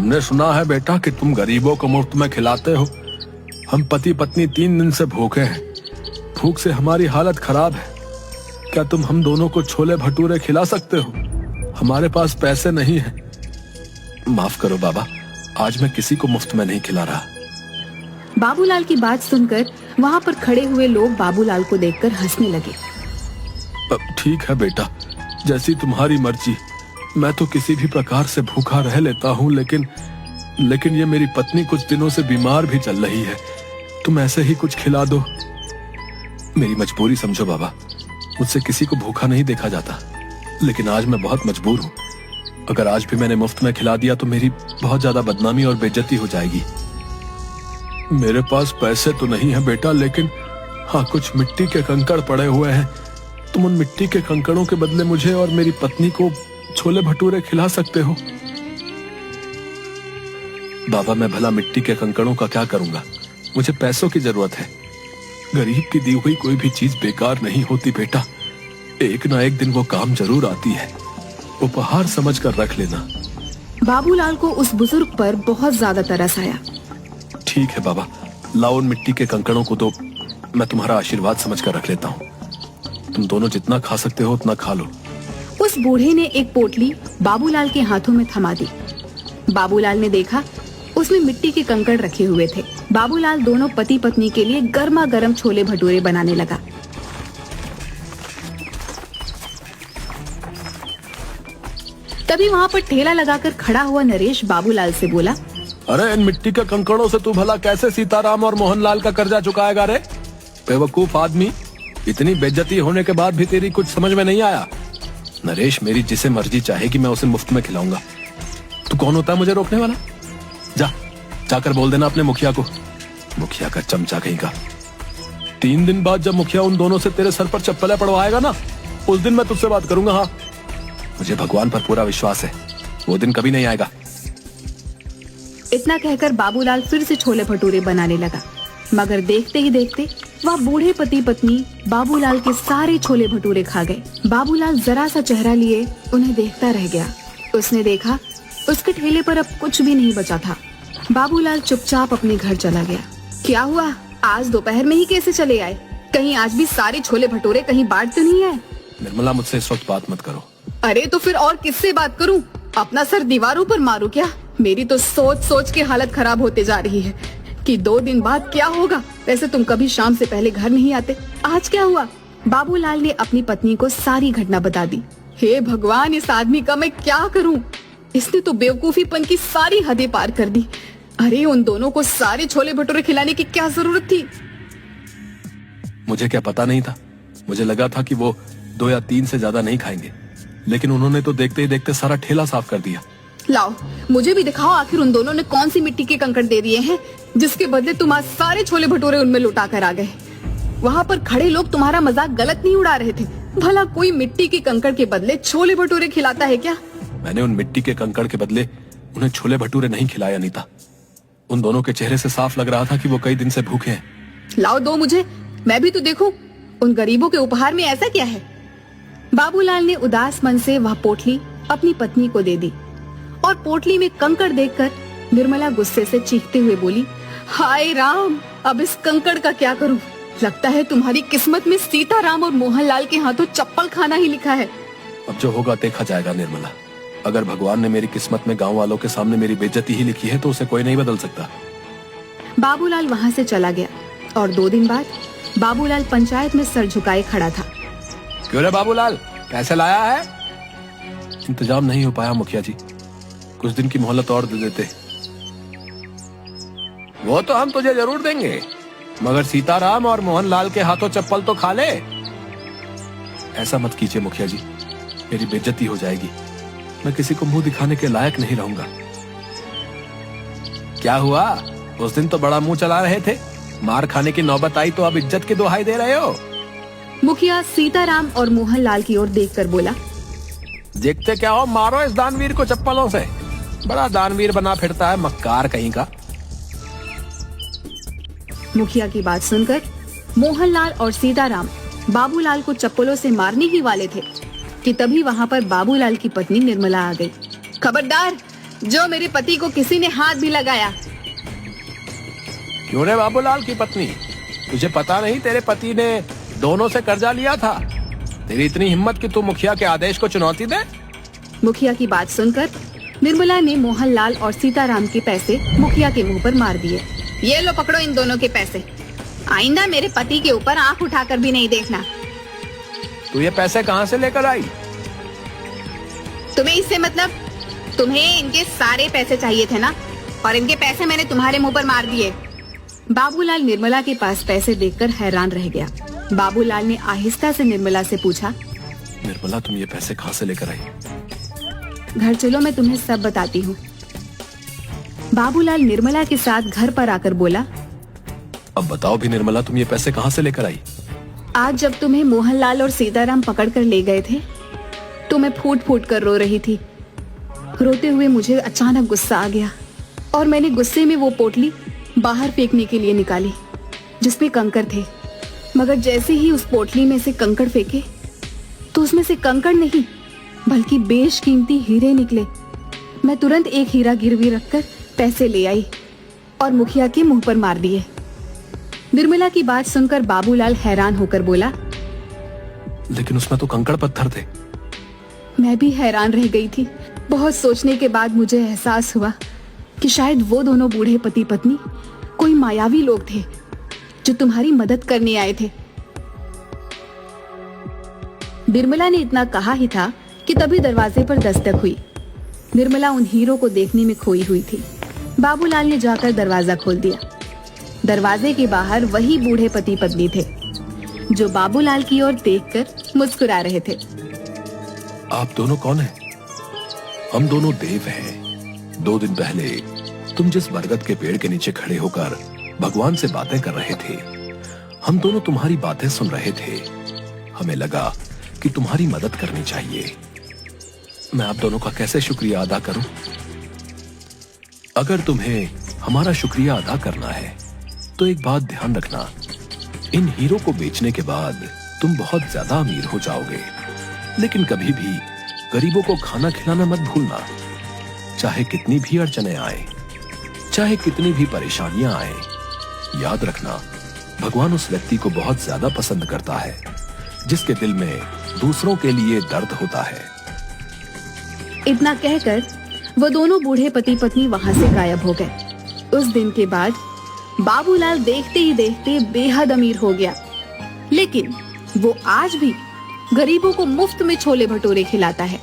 हमने सुना है बेटा कि तुम गरीबों को मुफ्त में खिलाते हो। हम पति पत्नी 3 दिन से भूखे हैं। भूख से हमारी हालत खराब है। क्या तुम हम दोनों को छोले भटूरे खिला सकते हो? हमारे पास पैसे नहीं है। माफ करो बाबा, आज मैं किसी को मुफ्त में नहीं खिला रहा। बाबूलाल की बात सुनकर वहाँ पर खड़े हुए लोग बाबूलाल को देखकर हंसने लगे। ठीक है बेटा, जैसी तुम्हारी मर्जी। मैं तो किसी भी प्रकार से भूखा रह लेता हूँ, लेकिन ये मेरी पत्नी कुछ दिनों से बीमार भी चल रही है। तुम ऐसे ही कुछ खिला दो। मेरी मजबूरी समझो बाबा, मुझसे किसी को भूखा नहीं देखा जाता, लेकिन आज मैं बहुत मजबूर हूँ। अगर आज भी मैंने मुफ्त में खिला दिया तो मेरी बहुत ज्यादा बदनामी और बेइज्जती हो जाएगी। मेरे पास पैसे तो नहीं है बेटा, लेकिन हाँ, कुछ मिट्टी के कंकड़ पड़े हुए हैं। तुम उन मिट्टी के कंकड़ों के बदले मुझे और मेरी पत्नी को छोले भटूरे खिला सकते हो। बाबा, मैं भला मिट्टी के कंकड़ों का क्या करूंगा? मुझे पैसों की जरूरत है। गरीब की दी हुई कोई भी चीज बेकार नहीं होती बेटा। एक ना एक दिन वो काम जरूर आती है। उपहार समझ कर रख लेना। बाबूलाल को उस बुजुर्ग पर बहुत ज्यादा तरस आया। ठीक है बाबा, लाओ उन मिट्टी के कंकड़ों को तो मैं तुम्हारा आशीर्वाद समझ कर रख लेता हूँ। तुम दोनों जितना खा सकते हो उतना खा लो। उस बूढ़े ने एक पोटली बाबूलाल के हाथों में थमा दी। बाबूलाल ने देखा उसमें मिट्टी के कंकड़ रखे हुए थे। बाबूलाल दोनों पति पत्नी के लिए गर्मा गर्म छोले भटूरे बनाने लगा। तभी वहाँ पर ठेला लगाकर खड़ा हुआ नरेश बाबूलाल से बोला, अरे इन मिट्टी के कंकड़ों से तू भला कैसे सीताराम और मोहनलाल का कर्जा चुकाएगा रे? बेवकूफ आदमी, इतनी बेइज्जती होने के बाद भी तेरी कुछ समझ में नहीं आया? नरेश, मेरी जिसे मर्जी चाहेगी मैं उसे मुफ्त में खिलाऊंगा। तू कौन होता है मुझे रोकने वाला? जाकर बोल देना अपने मुखिया को। मुखिया का चमचा कहीं का। 3 दिन बाद जब मुखिया उन दोनों से तेरे सर पर चप्पलें पड़वाएगा ना, उस दिन मैं तुझसे बात करूंगा। हाँ, मुझे भगवान पर पूरा विश्वास है, वो दिन कभी नहीं आएगा। इतना कहकर बाबूलाल फिर से छोले भटूरे बनाने लगा, मगर देखते ही देखते वह बूढ़े पति पत्नी बाबूलाल के सारे छोले भटूरे खा गए। बाबूलाल जरा सा चेहरा लिए उन्हें देखता रह गया। उसने देखा उसके ठेले पर अब कुछ भी नहीं बचा था। बाबूलाल चुपचाप अपने घर चला गया। क्या हुआ, आज दोपहर में ही कैसे चले आए? कहीं आज भी सारे छोले भटूरे कहीं बांट तो नहीं आए? निर्मला, मुझसे इस वक्त बात मत करो। अरे तो फिर और किससे बात करूं? अपना सर दीवारों पर मारूं क्या? मेरी तो सोच सोच के हालत खराब होते जा रही है कि 2 दिन बाद क्या होगा। वैसे तुम कभी शाम से पहले घर नहीं आते, आज क्या हुआ? बाबूलाल ने अपनी पत्नी को सारी घटना बता दी। हे भगवान, इस आदमी का मैं क्या करूं? इसने तो बेवकूफीपन की सारी हदें पार कर दी। अरे उन दोनों को सारे छोले भटूरे खिलाने की क्या जरूरत थी? मुझे क्या पता नहीं था। मुझे लगा था कि वो 2 या 3 से ज्यादा नहीं खाएंगे, लेकिन उन्होंने तो देखते ही देखते सारा ठेला साफ कर दिया। लाओ, मुझे भी दिखाओ आखिर उन दोनों ने कौन सी मिट्टी के कंकड़ दे दिए हैं जिसके बदले तुम आज सारे छोले भटूरे उनमें लुटा कर आ गए। वहाँ पर खड़े लोग तुम्हारा मजाक गलत नहीं उड़ा रहे थे। भला कोई मिट्टी के कंकड़ के बदले छोले भटूरे खिलाता है क्या? मैंने उन मिट्टी के कंकड़ के बदले उन्हें छोले भटूरे नहीं खिलाया अनीता। उन दोनों के चेहरे से साफ लग रहा था कि वो कई दिन से भूखे हैं। लाओ दो मुझे, मैं भी तो देखूं उन गरीबों के उपहार में ऐसा क्या है। बाबूलाल ने उदास मन से वह पोटली अपनी पत्नी को दे दी और पोटली में कंकड़ देखकर निर्मला गुस्से से चीखते हुए बोली, हाय राम, अब इस कंकड़ का क्या करूं? लगता है तुम्हारी किस्मत में सीताराम और मोहनलाल के हाथों चप्पल खाना ही लिखा है। अब जो होगा देखा जाएगा निर्मला। अगर भगवान ने मेरी किस्मत में गांव वालों के सामने मेरी बेइज्जती ही लिखी है तो उसे कोई नहीं बदल सकता। बाबूलाल वहाँ से चला गया और 2 दिन बाद बाबूलाल पंचायत में सर झुकाए खड़ा था। क्यों रे बाबूलाल, कैसे लाया है? इंतजाम नहीं हो पाया मुखिया जी, कुछ दिन की मोहलत और दे देते। वो तो हम तुझे जरूर देंगे, मगर सीताराम और मोहनलाल के हाथों चप्पल तो खा ले। ऐसा मत कीजिए मुखिया जी, मेरी बेइज्जती हो जाएगी। मैं किसी को मुंह दिखाने के लायक नहीं रहूंगा। क्या हुआ, उस दिन तो बड़ा मुंह चला रहे थे, मार खाने की नौबत आई तो अब इज्जत की दुहाई दे रहे हो? मुखिया सीताराम और मोहनलाल की ओर देखकर बोला, देखते क्या हो, मारो इस दानवीर को चप्पलों से। बड़ा दानवीर बना फिरता है, मक्कार कहीं का। मुखिया की बात सुनकर मोहनलाल और सीताराम बाबूलाल को चप्पलों से मारने ही वाले थे कि तभी वहाँ पर बाबूलाल की पत्नी निर्मला आ गई। खबरदार, जो मेरे पति को किसी ने हाथ भी लगाया। क्यों रे बाबूलाल की पत्नी, तुझे पता नहीं तेरे पति ने दोनों से कर्जा लिया था? तेरी इतनी हिम्मत कि तू मुखिया के आदेश को चुनौती दे? मुखिया की बात सुनकर निर्मला ने मोहनलाल और सीताराम के पैसे मुखिया के मुंह पर मार दिए। ये लो पकड़ो इन दोनों के पैसे, आइंदा मेरे पति के ऊपर आंख उठाकर भी नहीं देखना। तू ये पैसे कहाँ से लेकर आई? तुम्हें इससे मतलब? तुम्हें इनके सारे पैसे चाहिए थे ना, और इनके पैसे मैंने तुम्हारे मुंह पर मार दिए। बाबूलाल निर्मला के पास पैसे देखकर हैरान रह गया। बाबूलाल ने आहिस्ता से निर्मला से पूछा, निर्मला तुम ये पैसे कहाँ से लेकर आई? घर चलो मैं तुम्हें सब बताती हूँ। बाबूलाल निर्मला के साथ घर पर आकर बोला, अब बताओ भी निर्मला तुम ये पैसे कहाँ से लेकर आई? आज जब तुम्हें मोहनलाल और सीताराम पकड़कर ले गए थे तो मैं फूट फूट कर रो रही थी। रोते हुए मुझे अचानक गुस्सा आ गया और मैंने गुस्से में वो पोटली बाहर फेंकने के लिए निकाली जिसमें कंकड़ थे। मगर जैसे ही उस पोटली में से कंकड़ फेंके तो उसमें से कंकड़ नहीं बल्कि बेशकीमती हीरे निकले। मैं तुरंत एक हीरा गिरवी रखकर पैसे ले आई और मुखिया के मुंह पर मार दिए। निर्मला की बात सुनकर बाबूलाल हैरान होकर बोला, लेकिन उसमें तो कंकड़ पत्थर थे। मैं भी हैरान रह गई थी। बहुत सोचने के बाद मुझे एहसास हुआ कि शायद वो दोनों बूढ़े पति पत्नी कोई मायावी लोग थे जो तुम्हारी मदद करने आए थे। निर्मला ने इतना कहा ही था कि तभी दरवाजे पर दस्तक हुई। निर्मला उन हीरों को देखने में खोई हुई थी। बाबूलाल ने जाकर दरवाजा खोल दिया। दरवाजे के बाहर वही बूढ़े पति पत्नी थे जो बाबूलाल की ओर देखकर मुस्कुरा रहे थे। आप दोनों कौन हैं? हम दोनों देव हैं। 2 दिन पहले तुम जिस बरगद के पेड़ के नीचे खड़े होकर भगवान से बातें कर रहे थे, हम दोनों तुम्हारी बातें सुन रहे थे। हमें लगा कि तुम्हारी मदद करनी चाहिए। मैं आप दोनों का कैसे शुक्रिया अदा करूं? अगर तुम्हें हमारा शुक्रिया अदा करना है तो एक बात ध्यान रखना, इन हीरो को बेचने के बाद तुम बहुत ज्यादा अमीर हो जाओगे। लेकिन कभी भी गरीबों को खाना खिलाना मत भूलना। चाहे कितनी भी अड़चने आए, चाहे कितनी भी परेशानियां आए, याद रखना भगवान उस व्यक्ति को बहुत ज्यादा पसंद करता है जिसके दिल में दूसरों के लिए दर्द होता है। इतना कहकर वो दोनों बूढ़े पति पत्नी वहां से गायब हो गए। उस दिन के बाद बाबूलाल देखते ही देखते बेहद अमीर हो गया। लेकिन वो आज भी गरीबों को मुफ्त में छोले भटूरे खिलाता है।